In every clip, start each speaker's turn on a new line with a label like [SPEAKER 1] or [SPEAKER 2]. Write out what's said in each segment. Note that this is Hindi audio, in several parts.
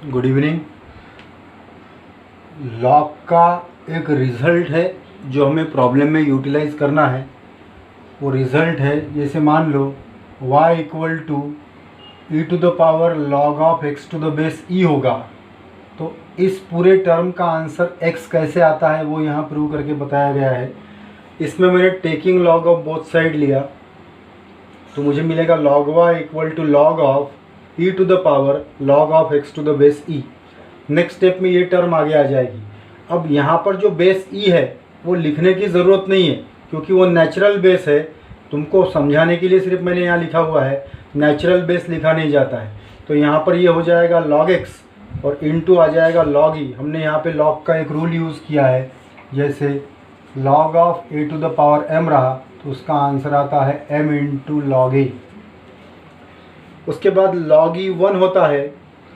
[SPEAKER 1] Good evening. लॉग का एक रिज़ल्ट है जो हमें प्रॉब्लम में यूटिलाइज़ करना है। वो रिज़ल्ट है, जैसे मान लो y equal to e to the power log of x to the base e होगा, तो इस पूरे टर्म का आंसर x कैसे आता है वो यहाँ प्रूव करके बताया गया है। इसमें मैंने taking log of both side लिया, तो मुझे मिलेगा log y equal to log of e to the power log of x to the base e। Next step में ये टर्म आगे आ जाएगी। अब यहाँ पर जो बेस e है वो लिखने की ज़रूरत नहीं है, क्योंकि वो नेचुरल बेस है। तुमको समझाने के लिए सिर्फ मैंने यहाँ लिखा हुआ है, नेचुरल बेस लिखा नहीं जाता है। तो यहाँ पर ये हो जाएगा log x और इनटू आ जाएगा log e। हमने यहाँ पे log का एक रूल यूज़ किया है, जैसे log of a to the power m रहा तो उसका आंसर आता है m इंटू log a। उसके बाद log e 1 होता है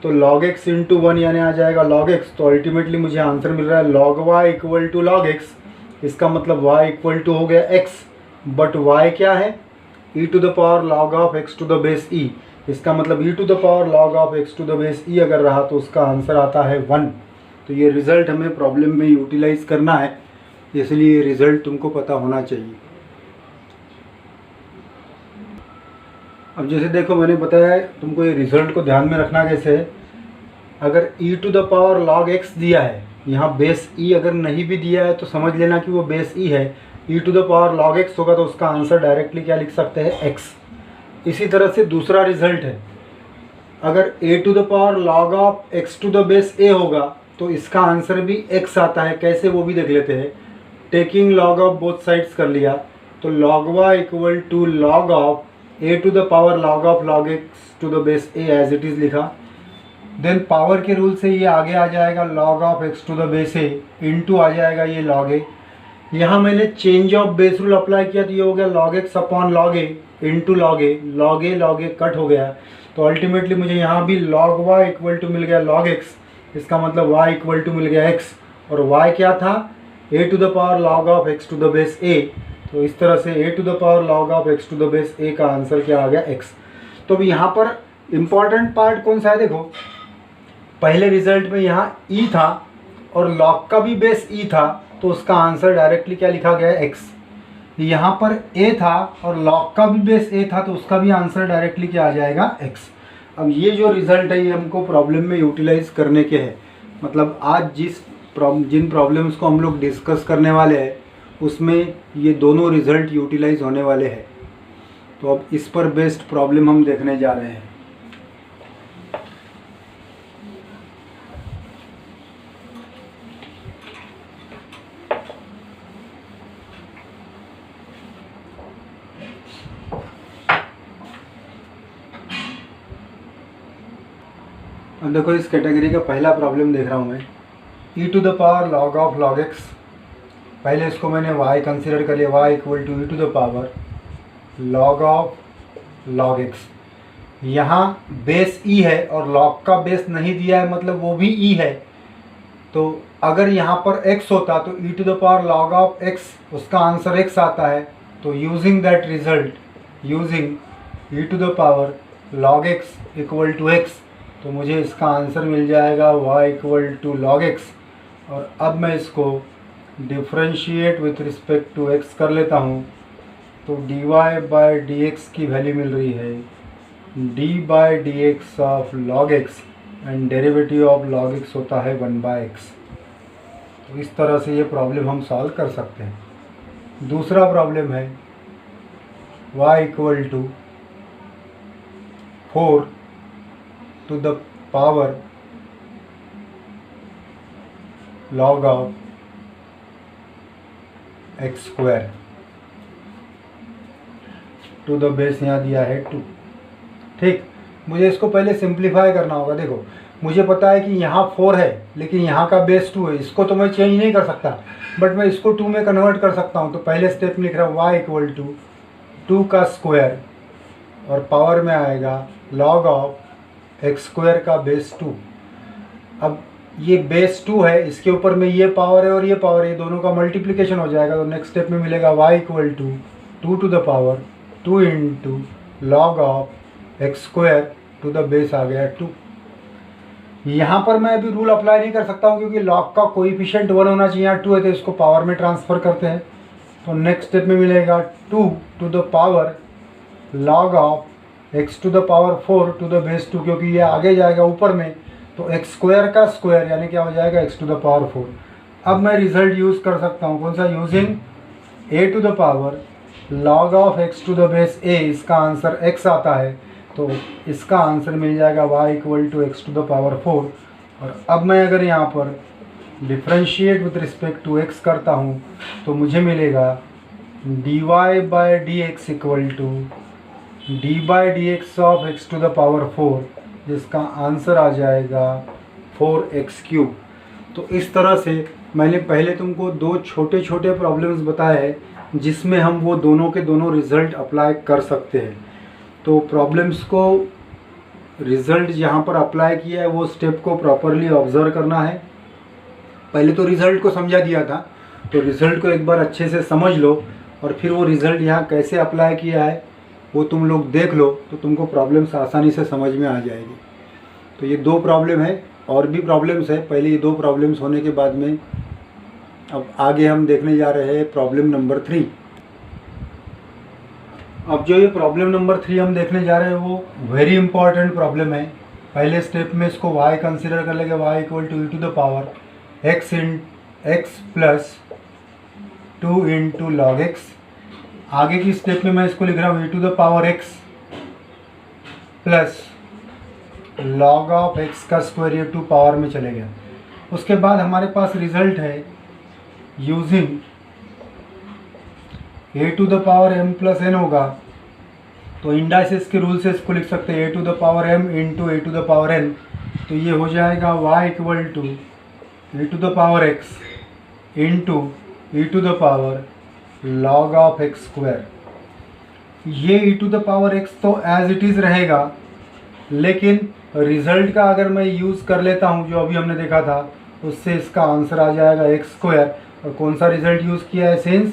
[SPEAKER 1] तो log x इंटू 1 यानी आ जाएगा log x। तो अल्टीमेटली मुझे आंसर मिल रहा है log y equal to log x। इसका मतलब y इक्वल टू हो गया x, बट y क्या है, e to the power log of x to the base e। इसका मतलब e to the power log of x to the base e अगर रहा तो उसका आंसर आता है 1। तो ये रिज़ल्ट हमें प्रॉब्लम में यूटिलाइज करना है, इसलिए ये रिज़ल्ट तुमको पता होना चाहिए। अब जैसे देखो, मैंने बताया है तुमको ये रिज़ल्ट को ध्यान में रखना कैसे है। अगर e to the power log x दिया है, यहाँ बेस e अगर नहीं भी दिया है तो समझ लेना कि वो बेस e है। e to the power log x होगा तो उसका आंसर डायरेक्टली क्या लिख सकते हैं, x। इसी तरह से दूसरा रिज़ल्ट है, अगर a to the power log of x to the base a होगा तो इसका आंसर भी x आता है। कैसे वो भी देख लेते हैं। Taking log of both sides कर लिया, तो log y equal to log of a to the power log x to the base a as it is लिखा। देन पावर के रूल से ये आगे आ जाएगा log of x to the base a into आ जाएगा ये log a। यहाँ मैंने change of base rule apply किया तो ये हो गया log x upon log a into log a cut हो गया। तो अल्टीमेटली मुझे यहाँ भी log y इक्वल टू मिल गया log x। इसका मतलब y इक्वल टू मिल गया x, और y क्या था, a to the power log of x to the base a। तो इस तरह से a to the power log of x to the base a का आंसर क्या आ गया, x। तो अब यहाँ पर इम्पॉर्टेंट पार्ट कौन सा है, देखो पहले रिजल्ट में यहाँ e था और log का भी बेस e था, तो उसका आंसर डायरेक्टली क्या लिखा गया है, x। यहाँ पर a था और log का भी बेस a था, तो उसका भी आंसर डायरेक्टली क्या आ जाएगा, x। अब ये जो रिज़ल्ट है ये हमको प्रॉब्लम में यूटिलाइज करने के हैं। मतलब आज जिन प्रॉब्लम्स को हम लोग डिस्कस करने वाले हैं उसमें ये दोनों रिज़ल्ट यूटिलाइज होने वाले हैं। तो अब इस पर बेस्ड प्रॉब्लम हम देखने जा रहे हैं। अब देखो, इस कैटेगरी का पहला प्रॉब्लम देख रहा हूँ मैं, e to the power log of log x। पहले इसको मैंने y कंसिडर कर लिया, y equal to e to the power log of log x। यहाँ बेस e है और log का बेस नहीं दिया है, मतलब वो भी e है। तो अगर यहाँ पर x होता तो e to the power log of x, उसका आंसर x आता है। तो using that result, using e to the power log x equal to x, तो मुझे इसका आंसर मिल जाएगा y equal to log x। और अब मैं इसको differentiate with respect to x कर लेता हूँ, तो dy बाय dx की वैल्यू मिल रही है d by dx of log x, and derivative of log x होता है 1 बाय x। तो इस तरह से ये प्रॉब्लम हम सॉल्व कर सकते हैं। दूसरा प्रॉब्लम है y equal to 4 to the power log of x square to the base यहाँ दिया है 2। ठीक, मुझे इसको पहले सिंप्लीफाई करना होगा। देखो मुझे पता है कि यहाँ 4 है लेकिन यहाँ का बेस 2 है, इसको तो मैं चेंज नहीं कर सकता, बट मैं इसको 2 में कन्वर्ट कर सकता हूँ। तो पहले स्टेप में लिख रहा हूँ y इक्वल टू 2 का स्क्वायर और पावर में आएगा log ऑफ एक्स स्क्वायर का बेस 2। अब ये बेस 2 है, इसके ऊपर में ये पावर है और ये पावर है, ये दोनों का मल्टीप्लिकेशन हो जाएगा। तो नेक्स्ट स्टेप में मिलेगा y equal to 2 to the power 2 into log of x square to the base आ गया 2। यहाँ पर मैं अभी रूल अप्लाई नहीं कर सकता हूँ क्योंकि लॉग का कोएफिशिएंट 1 होना चाहिए, यहाँ 2 है तो इसको पावर में ट्रांसफ़र करते हैं। तो नेक्स्ट स्टेप में मिलेगा 2 to the power log of x to the power 4 to the base 2, क्योंकि ये आगे जाएगा ऊपर में तो x स्क्वायर का स्क्वायर यानी क्या हो जाएगा x टू द पावर 4। अब मैं रिजल्ट यूज़ कर सकता हूँ, कौन सा, using a to the power log of x to the base a, इसका आंसर x आता है तो इसका आंसर मिल जाएगा y equal to x to the power 4। और अब मैं अगर यहाँ पर differentiate with respect to x करता हूँ तो मुझे मिलेगा dy by d x equal to d by d x of x to the power 4, जिसका आंसर आ जाएगा 4x³ तो इस तरह से मैंने पहले तुमको दो छोटे छोटे प्रॉब्लम्स बताए हैं जिसमें हम वो दोनों के दोनों रिज़ल्ट अप्लाई कर सकते हैं। तो प्रॉब्लम्स को रिज़ल्ट जहाँ पर अप्लाई किया है वो स्टेप को प्रॉपरली ऑब्ज़र्व करना है। पहले तो रिज़ल्ट को समझा दिया था, तो रिज़ल्ट को एक बार अच्छे से समझ लो और फिर वो रिज़ल्ट यहाँ कैसे अप्लाई किया है वो तुम लोग देख लो तो तुमको प्रॉब्लम्स आसानी से समझ में आ जाएगी। तो ये दो प्रॉब्लम है, और भी प्रॉब्लम्स है। पहले ये दो प्रॉब्लम्स होने के बाद में अब आगे हम देखने जा रहे हैं प्रॉब्लम नंबर 3। अब जो ये प्रॉब्लम नंबर 3 हम देखने जा रहे हैं वो वेरी इंपॉर्टेंट प्रॉब्लम है। पहले स्टेप में इसको y कंसिडर कर लेंगे, y equal to e to the power x plus 2 into log x। आगे की स्टेप में मैं इसको लिख रहा हूँ e to the power x plus log of x का स्क्वायर, ये 2 पावर में चले गया। उसके बाद हमारे पास रिजल्ट है using a to the power m plus n होगा तो इंडाइसिस के रूल से इसको लिख सकते हैं a to the power m into a to the power n। तो ये हो जाएगा y equal to e to the power x into e to the power log of x square. ये e to the power x तो एज इट इज़ रहेगा, लेकिन रिज़ल्ट का अगर मैं यूज़ कर लेता हूँ जो अभी हमने देखा था उससे इसका आंसर आ जाएगा x स्क्वायर। और कौन सा रिज़ल्ट यूज़ किया है, since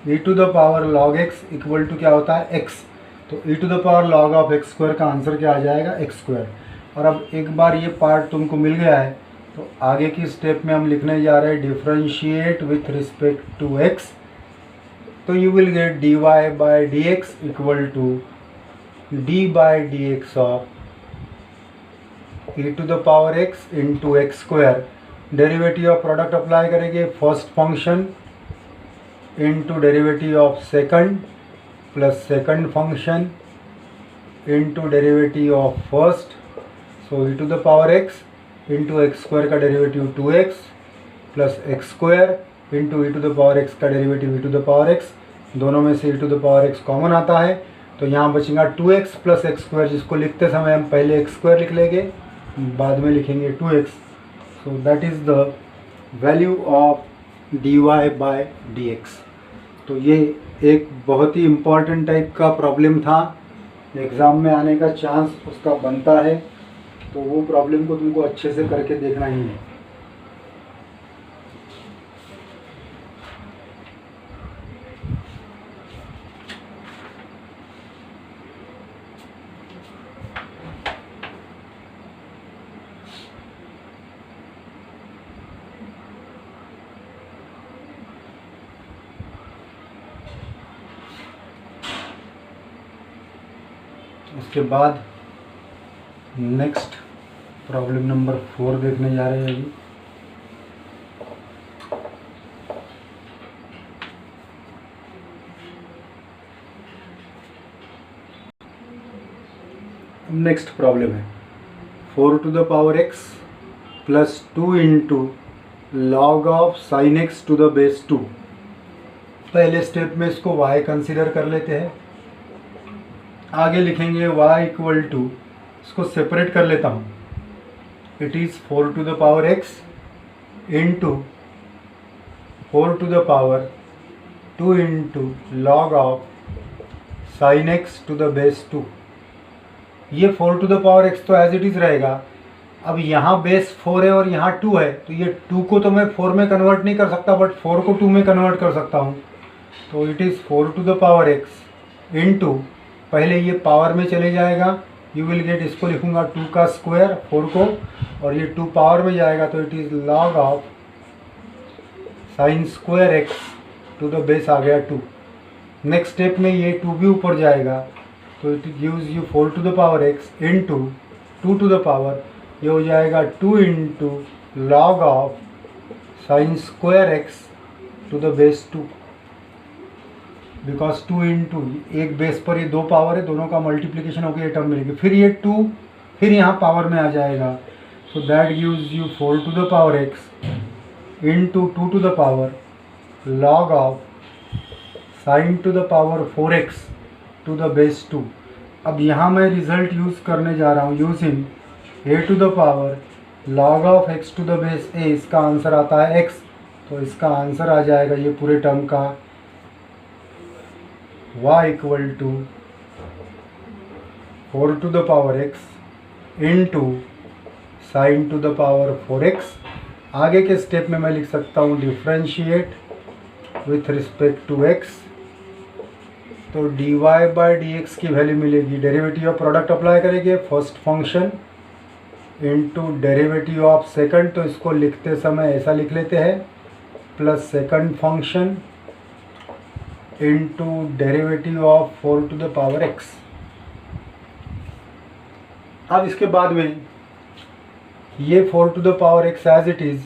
[SPEAKER 1] e to the power log x equal to क्या होता है x, तो e to the power log of x square का आंसर क्या आ जाएगा x स्क्वायर। और अब एक बार ये पार्ट तुमको मिल गया है तो आगे की स्टेप में हम लिखने जा रहे हैं differentiate with respect to x। तो you will get dy by d x equal to d by d x of e to the power x into x square. Derivative of product apply करेंगे, first function into derivative of second plus second function into derivative of first. So e to the power x into x square का derivative 2x plus x square into e to the power x का derivative e to the power x। दोनों में से e to the power x common आता है तो यहाँ बचेगा 2x प्लस एक्स स्क्वायर, जिसको लिखते समय हम पहले एक्स स्क्वायर लिख लेंगे बाद में लिखेंगे 2x। So that is the value of dy by dx। तो ये एक बहुत ही इम्पॉर्टेंट टाइप का प्रॉब्लम था, एग्ज़ाम में आने का चांस उसका बनता है, तो वो प्रॉब्लम को तुमको अच्छे से करके देखना ही है। उसके बाद नेक्स्ट प्रॉब्लम नंबर 4 देखने जा रहे हैं अभी। नेक्स्ट प्रॉब्लम है 4 to the power x plus 2 into log of sine x to the base 2। पहले स्टेप में इसको y कंसिडर कर लेते हैं, आगे लिखेंगे y इक्वल टू, इसको सेपरेट कर लेता हूँ, it is 4 to the power x into 4 to the power 2 into log of sine x to the base 2। ये 4 टू द पावर x तो एज इट इज़ रहेगा। अब यहाँ बेस 4 है और यहाँ 2 है तो ये 2 को तो मैं 4 में कन्वर्ट नहीं कर सकता, बट 4 को 2 में कन्वर्ट कर सकता हूँ। तो it is 4 to the power x into, पहले ये पावर में चले जाएगा यू विल गेट, इसको लिखूंगा 2 का स्क्वायर 4 को, और ये 2 पावर में जाएगा तो it is log of sine square x to the base आ गया 2। नेक्स्ट स्टेप में ये 2 भी ऊपर जाएगा तो it gives you 4 to the power x into 2 to the power, ये हो जाएगा 2 into log of sine square x to the base 2, because 2 into एक बेस पर ये 2 पावर है, दोनों का मल्टीप्लिकेशन होकर ये टर्म मिलेगी, फिर ये 2 फिर यहाँ पावर में आ जाएगा, so that gives you 4 to the power x into 2 to the power log of sine to the power 4x to the base 2। अब यहाँ मैं रिजल्ट यूज़ करने जा रहा हूँ using a to the power log of x to the base a, इसका आंसर आता है x, तो इसका आंसर आ जाएगा ये पूरे टर्म का y equal to 4 to the power x into sine to the power 4x। आगे के स्टेप में मैं लिख सकता हूँ differentiate with respect to x, तो dy बाई डी एक्स की वैल्यू मिलेगी, डेरिवेटिव ऑफ प्रोडक्ट अप्लाई करेंगे first function into derivative of second, तो इसको लिखते समय ऐसा लिख लेते हैं plus second function into derivative of 4 to the power x। अब इसके बाद में ये 4 to the power x as it is,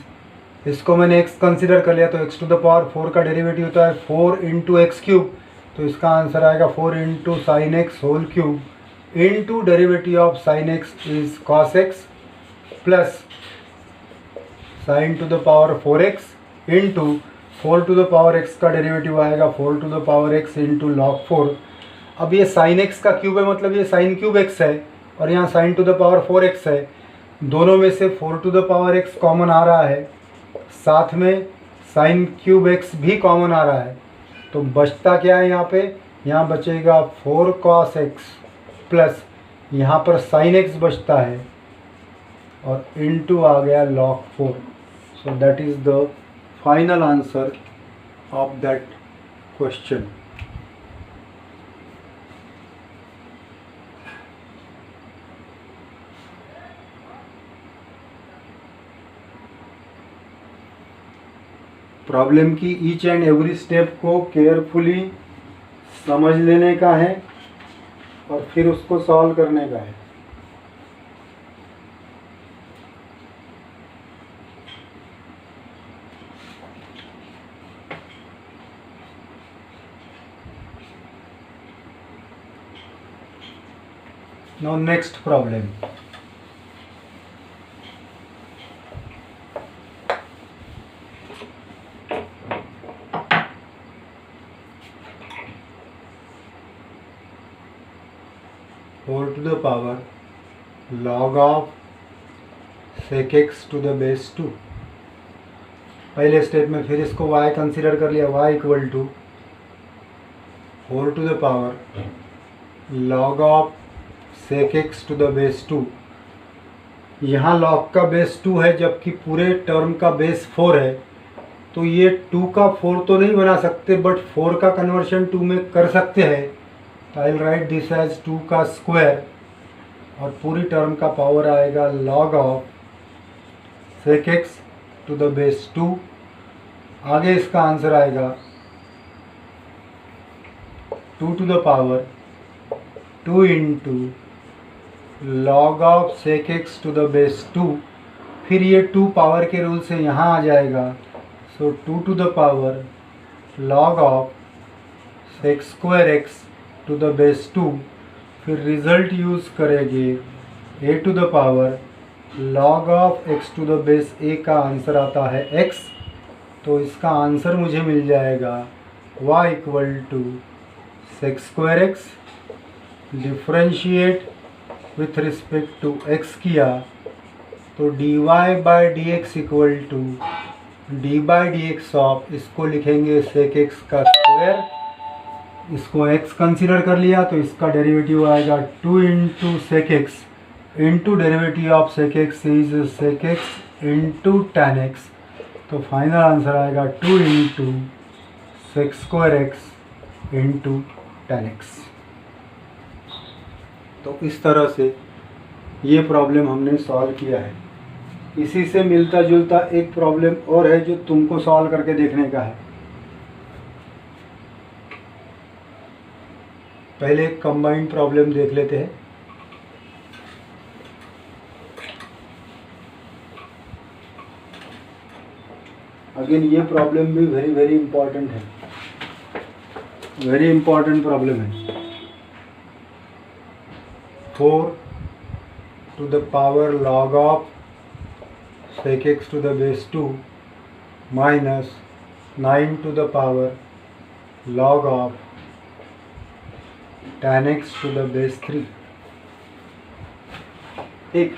[SPEAKER 1] इसको मैंने x कंसिडर कर लिया, तो x टू द पावर 4 का डेरिवेटिव होता है 4 इंटू एक्स क्यूब, तो इसका आंसर आएगा 4 into sine x whole cube into derivative of sine x is cos x plus sine to the power 4x into 4 to the power x का डेरिवेटिव आएगा 4 to the power x into log 4। अब ये साइन एक्स का क्यूब है, मतलब ये साइन क्यूब x है, और यहाँ sign to the power 4x है, दोनों में से 4 to the power x common आ रहा है, साथ में साइन क्यूब x भी कॉमन आ रहा है, तो बचता क्या है यहाँ पे, यहाँ बचेगा 4 cos x प्लस यहाँ पर साइन x बचता है और इनटू आ गया log 4। So that is the final answer of that question. Problem की ईच एंड एवरी स्टेप को केयरफुली समझ लेने का है और फिर उसको सॉल्व करने का है। Now next problem. Four to the power log of sec x to the base 2। पहले स्टेप में फिर इसको y कंसिडर कर लिया, y equal to 4 to the power log of sec x to the base 2। यहाँ log का बेस 2 है जबकि पूरे टर्म का बेस 4 है, तो ये 2 का 4 तो नहीं बना सकते, बट 4 का कन्वर्शन 2 में कर सकते हैं, तो I will write this as 2 का स्क्वायर और पूरी टर्म का पावर आएगा log of sec x to the base 2। आगे इसका आंसर आएगा 2 to the power 2 into log of sec x to the base 2, फिर ये 2 पावर के रूल से यहाँ आ जाएगा, so 2 to the power log of sec square x to the base 2, फिर रिजल्ट यूज़ करेंगे a to the power log of x to the base a का आंसर आता है x, तो इसका आंसर मुझे मिल जाएगा y equal to sec square x, differentiate with respect to x किया तो dy by d x equal to d by d x of, इसको लिखेंगे sec x का स्क्वायर, इसको x कंसीडर कर लिया तो इसका डेरिवेटिव आएगा 2 into sec x into derivative of sec x is sec x into tan x, तो फाइनल आंसर आएगा 2 into sec square x into tan x। तो इस तरह से ये प्रॉब्लम हमने सॉल्व किया है। इसी से मिलता जुलता एक प्रॉब्लम और है जो तुमको सॉल्व करके देखने का है। पहले एक कंबाइंड प्रॉब्लम देख लेते हैं। अगेन ये प्रॉब्लम भी वेरी इंपॉर्टेंट है, वेरी इंपॉर्टेंट प्रॉब्लम है। 4 to the power log of sec x to the base 2 minus 9 to the power log of tan x to the base 3। एक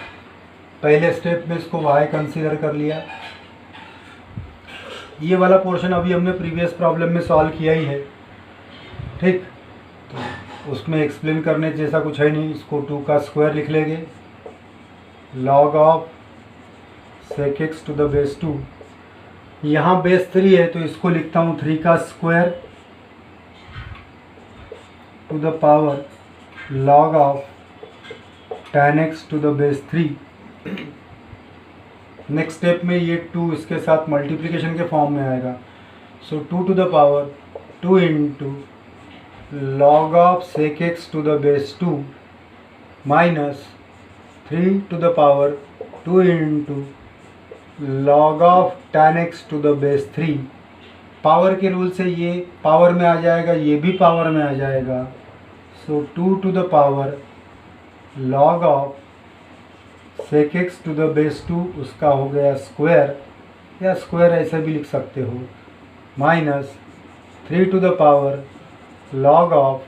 [SPEAKER 1] पहले स्टेप में इसको y कंसीडर कर लिया। ये वाला पोर्शन अभी हमने प्रीवियस प्रॉब्लम में सॉल्व किया ही है, ठीक। तो उसमें एक्सप्लेन करने जैसा कुछ है नहीं। इसको 2 का स्क्वायर लिख लेंगे, log of sec x to the base 2। यहाँ बेस 3 है तो इसको लिखता हूँ 3 का square to the power log of tan x to the base 3। Next step में ये 2 इसके साथ मल्टीप्लिकेशन के फॉर्म में आएगा। So 2 to the power 2 into log of sec x to the base 2 minus 3 to the power 2 into log of tan x to the base 3। Power के रूल से ये पावर में आ जाएगा, ये भी पावर में आ जाएगा। So 2 to the power log of sec x to the base 2, उसका हो गया स्क्वायर, या स्क्वायर ऐसे भी लिख सकते हो, minus 3 to the power log of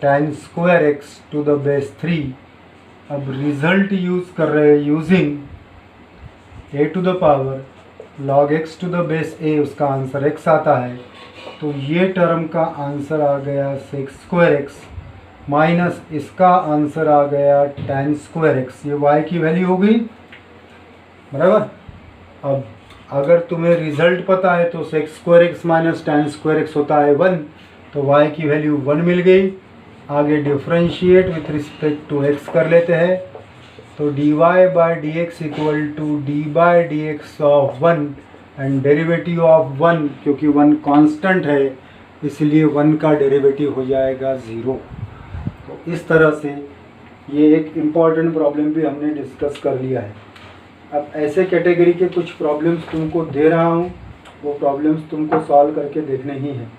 [SPEAKER 1] tan square x to the base 3। अब रिजल्ट यूज़ कर रहे हैं using a to the power log x to the base a, उसका आंसर x आता है। तो ये टर्म का आंसर आ गया sec स्क्वायर x माइनस इसका आंसर आ गया tan स्क्वायर x। ये y की वैल्यू हो गई, बराबर। अब अगर तुम्हें रिजल्ट पता है तो sec square x minus tan square x होता है 1, तो y की वैल्यू 1 मिल गई। आगे differentiate with respect to x कर लेते हैं, तो dy by d x equal to d by d x of 1 and derivative of 1, क्योंकि 1 कांस्टेंट है इसलिए 1 का डेरिवेटिव हो जाएगा 0। तो इस तरह से ये एक इम्पॉर्टेंट प्रॉब्लम भी हमने डिस्कस कर लिया है। अब ऐसे कैटेगरी के कुछ प्रॉब्लम्स तुमको दे रहा हूँ, वो प्रॉब्लम्स तुमको सॉल्व करके देखने ही हैं।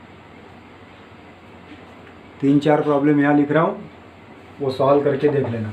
[SPEAKER 1] 3-4 प्रॉब्लम यहाँ लिख रहा हूँ, वो सॉल्व करके देख लेना।